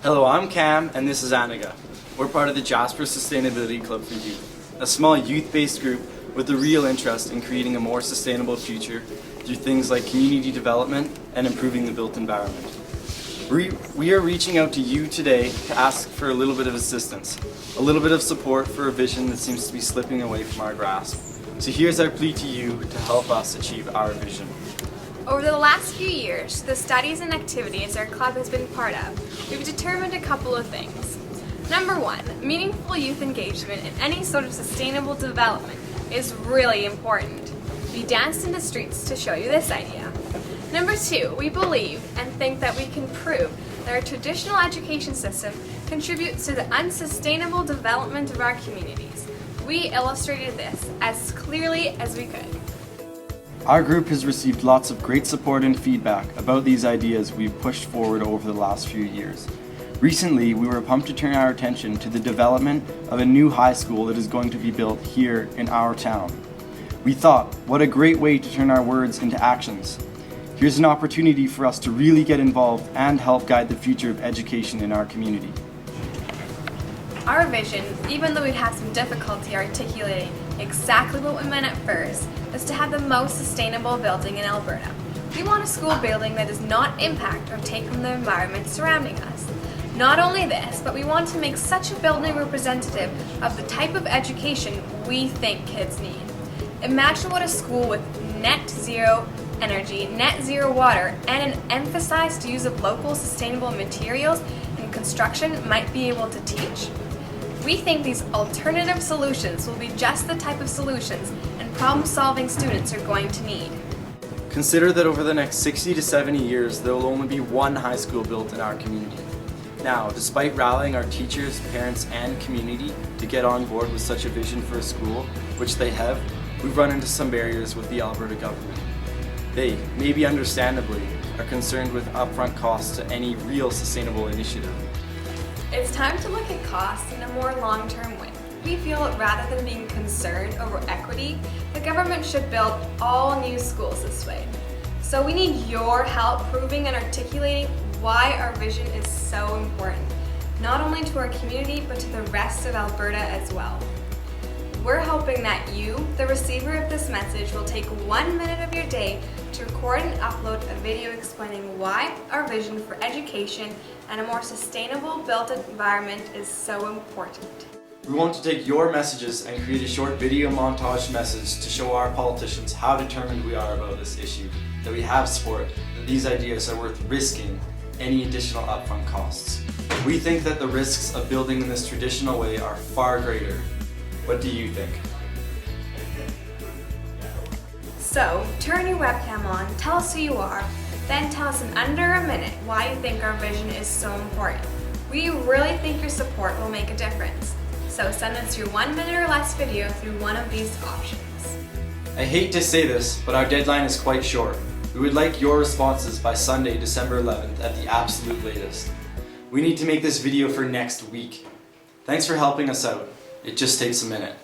Hello, I'm Cam and this is Anagha. We're part of the Jasper Sustainability Club for Youth, a small youth-based group with a real interest in creating a more sustainable future through things like community development and improving the built environment. We are reaching out to you today to ask for a little bit of assistance, a little bit of support for a vision that seems to be slipping away from our grasp. So here's our plea to you to help us achieve our vision. Over the last few years, the studies and activities our club has been part of, we've determined a couple of things. Number one, meaningful youth engagement in any sort of sustainable development is really important. We danced in the streets to show you this idea. Number two, we believe and think that we can prove that our traditional education system contributes to the unsustainable development of our communities. We illustrated this as clearly as we could. Our group has received lots of great support and feedback about these ideas we've pushed forward over the last few years. Recently, we were pumped to turn our attention to the development of a new high school that is going to be built here in our town. We thought, what a great way to turn our words into actions. Here's an opportunity for us to really get involved and help guide the future of education in our community. Our vision, even though we'd have some difficulty articulating exactly what we meant at first, is to have the most sustainable building in Alberta. We want a school building that does not impact or take from the environment surrounding us. Not only this, but we want to make such a building representative of the type of education we think kids need. Imagine what a school with net zero energy, net zero water, and an emphasized use of local sustainable materials in construction might be able to teach. We think these alternative solutions will be just the type of solutions and problem-solving students are going to need. Consider that over the next 60 to 70 years, there will only be one high school built in our community. Now, despite rallying our teachers, parents, and community to get on board with such a vision for a school, which they have, we've run into some barriers with the Alberta government. They, maybe understandably, are concerned with upfront costs to any real sustainable initiative. It's time to look at costs in a more long-term way. We feel that rather than being concerned over equity, the government should build all new schools this way. So we need your help proving and articulating why our vision is so important, not only to our community, but to the rest of Alberta as well. We're hoping that you, the receiver of this message, will take 1 minute of your day to record and upload a video explaining why our vision for education and a more sustainable built environment is so important. We want to take your messages and create a short video montage message to show our politicians how determined we are about this issue, that we have support, that these ideas are worth risking any additional upfront costs. We think that the risks of building in this traditional way are far greater. What do you think? So, turn your webcam on, tell us who you are, then tell us in under a minute why you think our vision is so important. We really think your support will make a difference. So send us your 1 minute or less video through one of these options. I hate to say this, but our deadline is quite short. We would like your responses by Sunday, December 11th at the absolute latest. We need to make this video for next week. Thanks for helping us out. It just takes a minute.